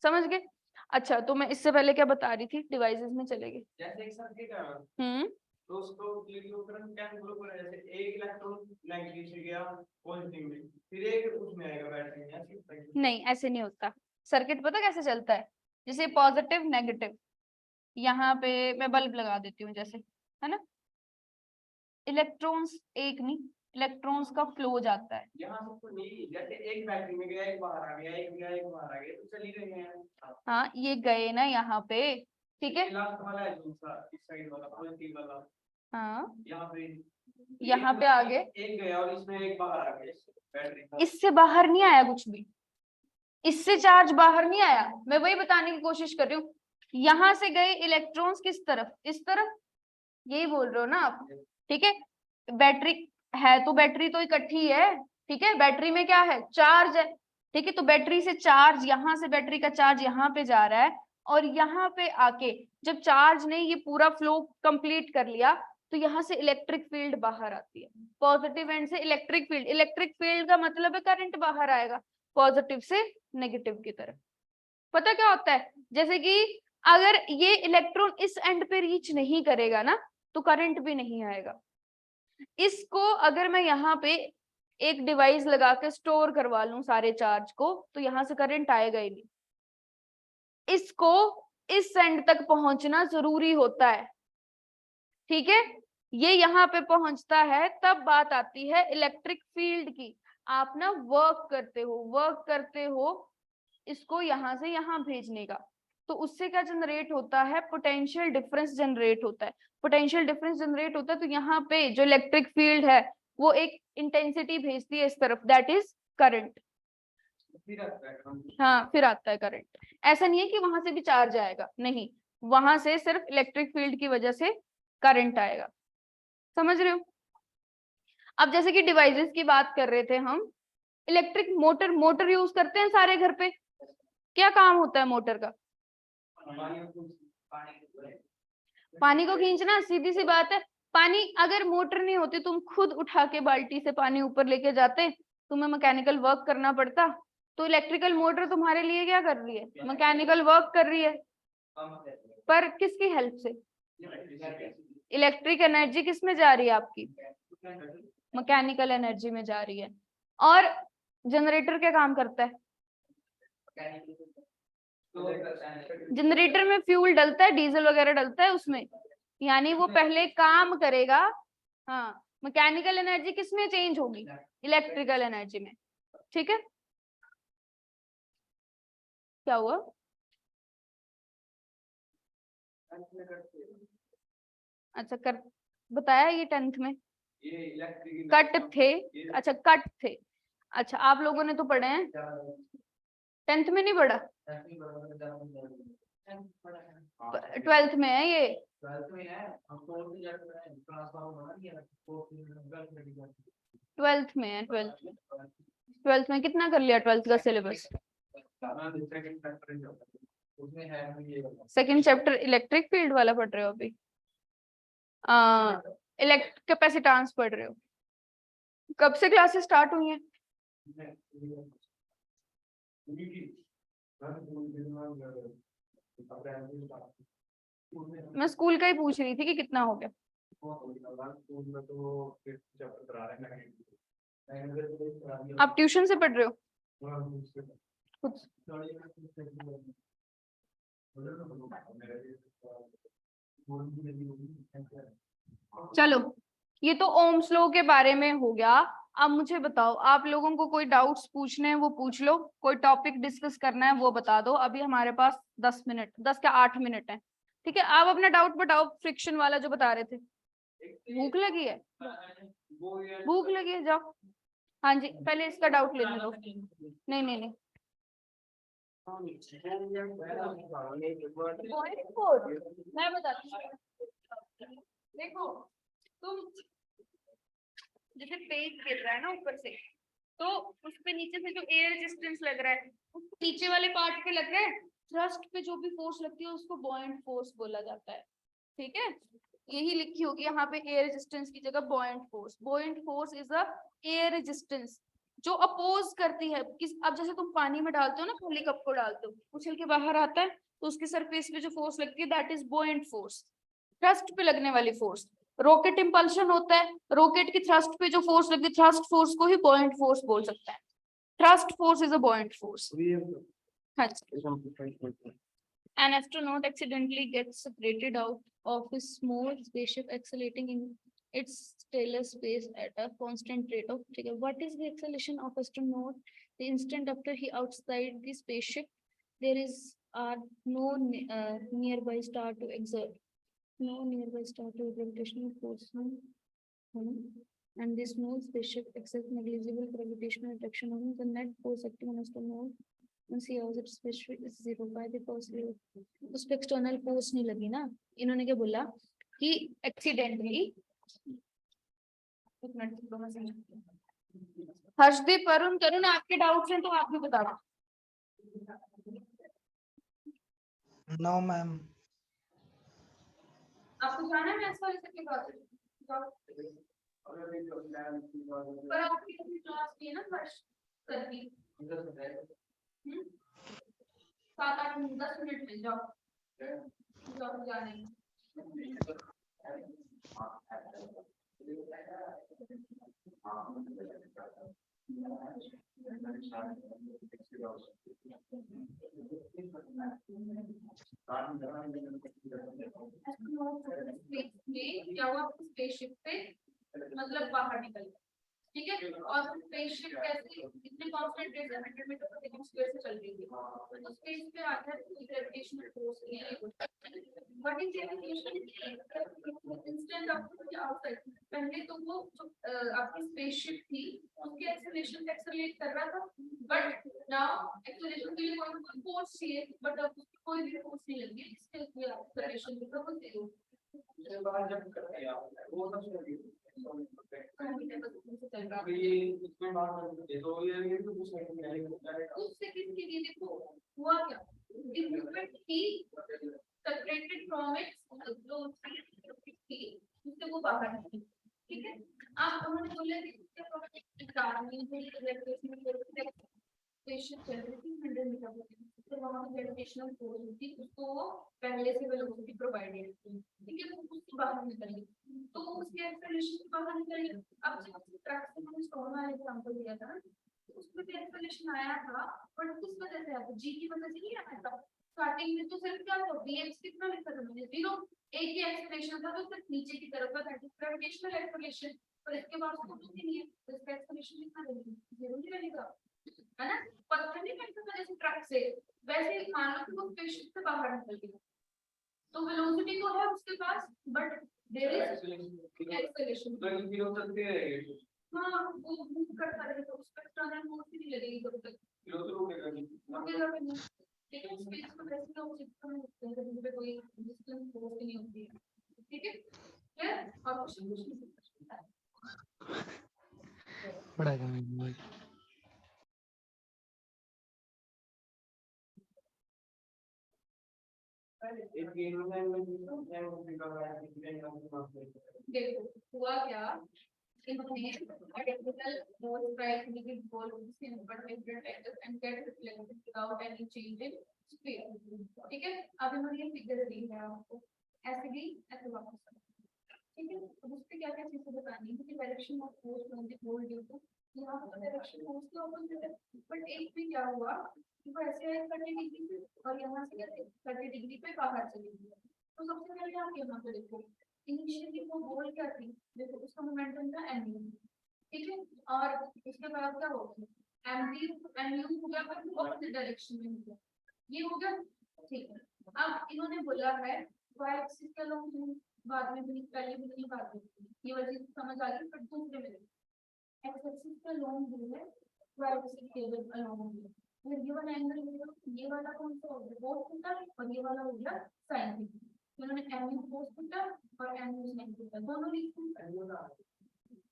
समझ गए। अच्छा तो मैं इससे पहले क्या बता रही थी, डिवाइसेस में चले गए। जैसे एक सर्किट है तो उसको करंट क्या फ्लो कर रहा है, जैसे एक इलेक्ट्रॉन नेगेटिव से गया पॉजिटिव में, फिर एक उसमें आएगा बैटरी में, ऐसे नहीं ऐसे नहीं होता। सर्किट पता कैसे चलता है, जैसे पॉजिटिव नेगेटिव, यहाँ पे मैं बल्ब लगा देती हूँ जैसे, है ना, इलेक्ट्रॉन्स एक नहीं, इलेक्ट्रॉन्स का फ्लो जाता है। यहाँ सबको नहीं, जैसे एक बैटरी में गया एक बाहर आ गया, एक गया एक बाहर आ गया, तो चल ही रहे हैं। हाँ ये गए ना यहाँ पे, ठीक है, लास्ट वाला है दूसरा इस साइड वाला पॉजिटिव वाला, हाँ यहाँ पे आगे एक गया और इसमें एक बाहर आ गया बैटरी, इससे बाहर नहीं आया कुछ भी, इससे चार्ज बाहर नहीं आया, मैं वही बताने की कोशिश कर रही हूँ। यहाँ से गए इलेक्ट्रॉन्स किस तरफ, इस तरफ, यही बोल रहे हो ना आप, ठीक है। बैटरी है तो बैटरी तो इकट्ठी है, ठीक है, बैटरी में क्या है, चार्ज है, ठीक है, तो बैटरी से चार्ज, यहाँ से बैटरी का चार्ज यहाँ पे जा रहा है, और यहाँ पे आके जब चार्ज ने ये पूरा फ्लो कंप्लीट कर लिया तो यहाँ से इलेक्ट्रिक फील्ड बाहर आती है, पॉजिटिव एंड से इलेक्ट्रिक फील्ड, इलेक्ट्रिक फील्ड का मतलब है करंट बाहर आएगा पॉजिटिव से नेगेटिव की तरफ। पता क्या होता है, जैसे कि अगर ये इलेक्ट्रॉन इस एंड पे रीच नहीं करेगा ना तो करंट भी नहीं आएगा। इसको अगर मैं यहाँ पे एक डिवाइस लगा के स्टोर करवा लूं सारे चार्ज को, तो यहाँ से करंट आएगा ही नहीं, इसको इस एंड तक पहुंचना जरूरी होता है, ठीक है। ये यहाँ पे पहुंचता है तब बात आती है इलेक्ट्रिक फील्ड की। आप ना वर्क करते हो इसको यहाँ से यहाँ भेजने का, तो उससे क्या जनरेट होता है, पोटेंशियल डिफरेंस जनरेट होता है। पोटेंशियल डिफरेंस जनरेट होता है तो यहाँ पे जो इलेक्ट्रिक फील्ड है वो एक इंटेंसिटी भेजती है इस तरफ, दैट इज करंट। फिर आता है current। हाँ, फिर आता है करंट। ऐसा नहीं है कि वहां से भी चार्ज आएगा, नहीं, वहां से सिर्फ इलेक्ट्रिक फील्ड की वजह से करंट आएगा। समझ रहे हो? अब जैसे कि डिवाइसेस की बात कर रहे थे हम, इलेक्ट्रिक मोटर, मोटर यूज करते हैं सारे घर पे। क्या काम होता है मोटर का? पानी को खींचना, सीधी सी बात है। पानी, अगर मोटर नहीं होती, तुम खुद उठा के बाल्टी से पानी ऊपर लेके जाते, तुम्हें मैकेनिकल वर्क करना पड़ता। तो इलेक्ट्रिकल मोटर तुम्हारे लिए क्या कर रही है? मैकेनिकल वर्क कर रही है, पर किसकी हेल्प से? इलेक्ट्रिक एनर्जी किस में जा रही है आपकी? मैकेनिकल एनर्जी में जा रही है। और जनरेटर क्या काम करता है? जनरेटर में फ्यूल डलता है, डीजल वगैरह डलता है उसमें, यानी वो पहले काम करेगा। हाँ, मैकेनिकल एनर्जी किस में चेंज होगी? इलेक्ट्रिकल एनर्जी में। ठीक है, क्या हुआ? अच्छा, कर बताया ये 10th में कट थे। अच्छा, कट थे। अच्छा, आप लोगों ने तो पढ़े हैं, 10th में नहीं पढ़ा? 12th में है ये। 12th में है, 12th में कितना कर लिया 12th का syllabus? Second chapter electric field वाला पढ़ रहे हो अभी? इलेक्ट्रिक कैपेसिटेंस पढ़ रहे हो? कब से क्लासेस स्टार्ट हुई हैं? मैं स्कूल का ही पूछ रही थी कि कितना हो गया। आप ट्यूशन से पढ़ रहे हो खुद? चलो, ये तो ओम्स लॉ के बारे में हो गया। अब मुझे बताओ, आप लोगों को कोई डाउट्स पूछने हैं वो पूछ लो, कोई टॉपिक डिस्कस करना है वो बता दो। अभी हमारे पास 10 मिनट, 10 क्या 8 मिनट है। ठीक है, आप अपना डाउट बताओ, फ्रिक्शन वाला जो बता रहे थे। भूख लगी है? भूख लगी है, जाओ। हाँ जी, पहले इसका डाउट लेने दो। नहीं नहीं नहीं, मैं बताती हूँ। देखो, तुम जैसे पेज गिर रहा है ना ऊपर से, तो उस पे नीचे से जो एयर रेजिस्टेंस लग रहा है, उस नीचे वाले पार्ट पे लग रहा है। थ्रस्ट पे जो भी फोर्स लगती है उसको बॉयंट फोर्स बोला जाता है। ठीक है, यही लिखी होगी यहाँ पे, एयर रेजिस्टेंस की जगह buoyant force. Buoyant force is a air resistance जो अपोज करती है किस, अब जैसे तुम पानी में डालते हो ना, खाली कप को डालते हो, उछल के बाहर आता है, तो उसके सरफेस पे जो फोर्स लगती है that is buoyant force, thrust पे लगने वाली फोर्स। रॉकेट इंपल्शन होता है, रॉकेट की थ्रस्ट पे जो फोर्स लगती है, थ्रस्ट फोर्स को ही बॉयंट फोर्स बोल सकता है। Thrust force is a buoyant force. हाँ जी। An astronaut accidentally gets separated out of his small spaceship accelerating in its stellar space at a constant rate of. What is the acceleration of astronaut the instant after he outside the spaceship? There is no nearby star to exert. No nearby star to gravitational force. And this small spaceship exerts negligible gravitational attraction on the net force acting on astronaut. उस पे external force नहीं लगी ना। इन्होंने क्या बोला कि accidentally, Harshdeep, Varun, तरुण, आपके डाउट्स हैं तो आप भी बता दो। No ma'am. आपको जाना है मैथ्स वाले सर के पास? पर आपकी कितनी क्लास की है ना हर्ष सर की? 7-8-10 मिनट में जाओ, जाओ जाने। क्या हुआ स्पेसशिप पे, मतलब बाहर निकल गया। ठीक है, और स्पेसशिप कैसे इतने कांस्टेंट रेट 100 मीटर प्रति स्क्वायर से चल रही थी, तो स्पेस पे आता है gravitational force. What is the instant of the outside? पहले तो वो जो आपकी स्पेसशिप थी उसके एक्सेलरेशन एक्सेलरेट कर रहा था, बट नाउ एक्सेलरेशन के लिए कोई फोर्स चाहिए, बट अब कोई भी फोर्स नहीं लगी, इसके लिए एक्सेलरेशन भी तो जीरो। उसके बाद जब करते हैं वो सब सही तो ये इसमें बात करते हैं तो ये तो कुछ सेकंड पहले होता है कुछ सेकंड के लिए देखो हुआ क्या, the movement T separated from its जो T उससे वो बाहर निकली, ठीक है। आप उन्होंने बोला कि इसके प्रोडक्ट डार्मिंग के इलेक्ट्रिसिटी स्टेशन चल रही थी 100 मीटर पर, तो वहां पे ग्रेविटेशनल फोर्स होती उसको वो पहले से वेलोसिटी प्रोवाइडेड थी, ठीक है। वो उससे बाहर निकल गई, तो उसके एक्सेलरेशन से बाहर निकल गई। अब जब ट्रैक से मैंने स्टोन वाला एग्जांपल दिया था, उसमें भी एक्सेलरेशन आया था, बट किस वजह से आया था, जी की वजह से नहीं आया था। स्टार्टिंग में तो सिर्फ क्या था, bx कितना लिखा था मैंने, जीरो। एक ही एक्सेलरेशन था, तो सिर्फ नीचे की तरफ का दैट इज ग्रेविटेशनल एक्सेलरेशन, और इसके बाद उसको कुछ नहीं है, तो इसका एक्सेलरेशन कितना रहेगा, जीरो नहीं रहेगा, है ना। पत्थर नहीं फैलता था जैसे ट्रक से, वैसे मान लो कि वो स्पेसशिप से बाहर निकल गया, तो वेलोसिटी तो है उसके पास, बट देयर इज एक्सेलरेशन। तो ये जीरो चलते रहेंगे हाँ, वो मूव करता रहेगा, उस पर एक्सटर्नल फोर्स ही नहीं लगेगी तब तक, जीरो तो रुकेगा नहीं रुकेगा भी नहीं। लेकिन स्पेस में वैसे लोग सिस्टम होते हैं जिस पे कोई डिस्टेंस फोर्स नहीं होती है, ठीक है। फिर और कुछ पढ़ाएगा मैं एक गेम में देखो हुआ क्या, इन्होंने identical both right negative ball in but different angles and get reflected without any change in speed, ठीक है। अब इन्होंने ये फिगर दी है आपको, ऐसे भी ऐसे वापस, ठीक है। अब उस पे क्या क्या चीजें बतानी है कि direction of force on the ball due to, यहाँ पर डायरेक्शन फोर्स के ऑपोजिट है, बट एक भी क्या हुआ कि वो ऐसे आए 30 डिग्री पे और यहाँ से कैसे 30 डिग्री पे बाहर चली गई। तो सबसे पहले आप यहाँ पे देखो, इनिशियली वो बॉल क्या थी, देखो उसका मोमेंटम था mu, ठीक है। और उसके बाद क्या हो गया, mu हो गया पर ऑपोजिट डायरेक्शन में हो गया, ये हो गया, ठीक है। अब इन्होंने बोला है y एक्सिस का लॉन्ग, बाद में भी पहले भी नहीं बात होती, ये वाली चीज समझ आ गई, पर दूसरे में x एक्सिस का लॉन्ग जो है y एक्सिस केबल अलोंग है, फिर गिवन एंगल ये वाला कौन सा हो गया cos थीटा, और ये वाला हो गया sin थीटा। तो इन्होंने mu cos थीटा और mu sin थीटा दोनों लिखे हैं,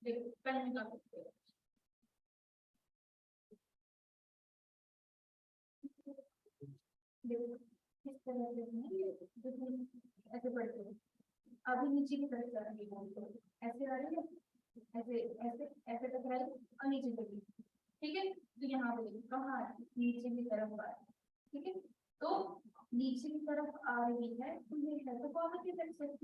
देखो पेन निकाल सकते हो, देखो इस तरह से ऐसे पढ़ते हैं। अभी नीचे की तरफ जा रही है, ऐसे आ रही है, ऐसे ऐसे ऐसे टकराई और नीचे चली, ठीक है। तो यहाँ पे देखो कहाँ आ रही है, नीचे की तरफ आ रही है, ठीक है। तो नीचे की तरफ आ रही है, तो ये है तो पॉजिटिव एक्सेस,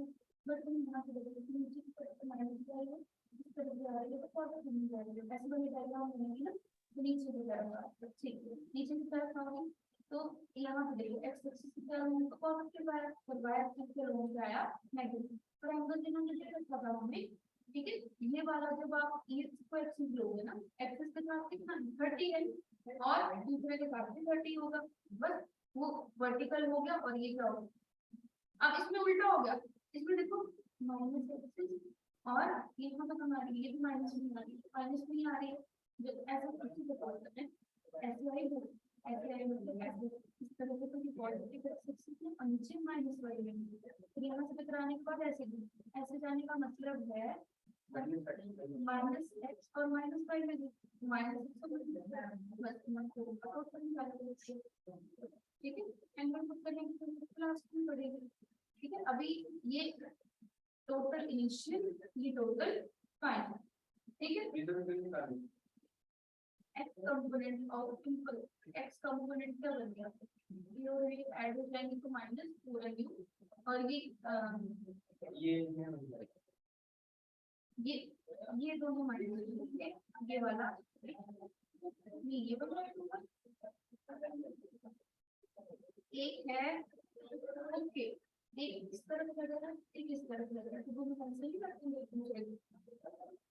बट तुम यहाँ पे देखो नीचे की तरफ माइनस जाएगा, इस तरफ जा रही है तो पॉजिटिव नहीं जाएगा, ऐसे बनी डायग्राम बनेगी ना, तो नीचे की तरफ आ रही है, ठीक है। नीचे की तरफ आ गई, तो यहाँ पे देखो एक्स एक्सिस की तरफ तो पॉजिटिव आया और वाई एक्सिस की तरफ आया नेगेटिव, पर एंगल जिन्होंने देखा था हमें, ठीक है। ये वाला जब आप ये इसको एक्सिस लोगे ना, एक्सिस के साथ कितना 30 है और दूसरे के साथ भी 30 होगा, बस वो वर्टिकल हो गया और ये क्या हो गया। अब इसमें उल्टा हो गया, इसमें देखो माइनस एक्सिस और यहाँ तक हमारी ये भी माइनस नहीं आ रही, माइनस नहीं आ रही है, जो ऐसा कुछ बोलते हैं ऐसे आई हो, ऐसे आई मतलब ऐसे इस तरह से कोई पॉजिटिव एक्सिस है और नीचे माइनस वाली है, फिर यहाँ से टकराने के बाद ऐसे जाने का मतलब है माइनस एक्स और माइनस वाई में माइनस ठीक है, एंगल पुट करने की क्लास में पड़ेगी, ठीक है। अभी ये टोटल इनिशियल, ये टोटल फाइनल, ठीक है। x component of simple x component क्या बन गया, ये हो रही है ऐड हो जाएंगे तो माइनस पूरा u, और ये दोनों माइनस होंगे, ये वाला ये बन जाएगा, एक है ओके, एक इस तरफ लगेगा एक इस तरफ लगेगा, तो दोनों कैंसिल ही करते हैं,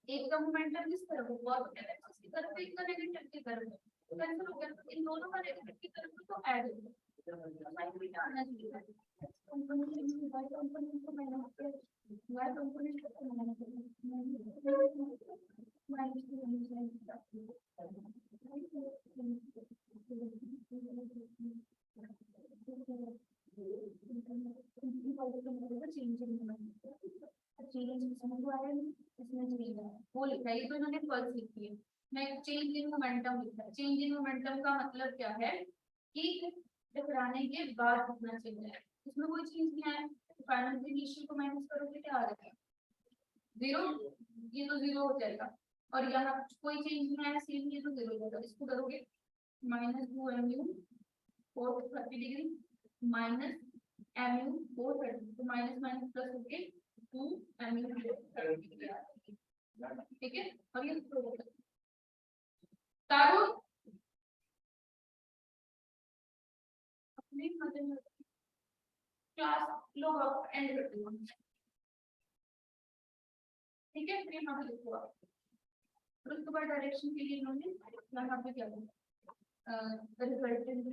एक का मोमेंटम किस तरफ है पॉजिटिव एक्सिस की तरफ, एक का नेगेटिव की तरफ है, तो कैंसिल हो गया, इन दोनों का नेगेटिव की तरफ तो ऐड हो गया, साइन भी आना चाहिए, कंपोनेंट में y कंपोनेंट को माइनस कर y कंपोनेंट को माइनस वो लिखा है, ये तो इन्होंने पल्स लिखी है। मैं चेंज इन मोमेंटम लिखा है। चेंज इन मोमेंटम का मतलब क्या है कि टकराने के बाद कितना चेंज है, इसमें कोई चेंज नहीं आया। फाइनल से इनिशियल को माइनस करोगे क्या आ जाएगा, 0, ये तो 0 हो जाएगा। और यहाँ कोई चेंज नहीं आया, सेम ये तो 0 हो जाएगा। इसको करोगे -2mu cos 30 degree minus mu cos 30, तो माइनस माइनस प्लस होके 2mu cos 30 डिग्री आ जाएगी। ठीक है, और ये तारो अपने मदद क्लास लोग आप एंड करते हो। ठीक है, फिर यहाँ पे लिखो आप, और उसके बाद डायरेक्शन के लिए इन्होंने यहाँ पे क्या रिजल्टेंट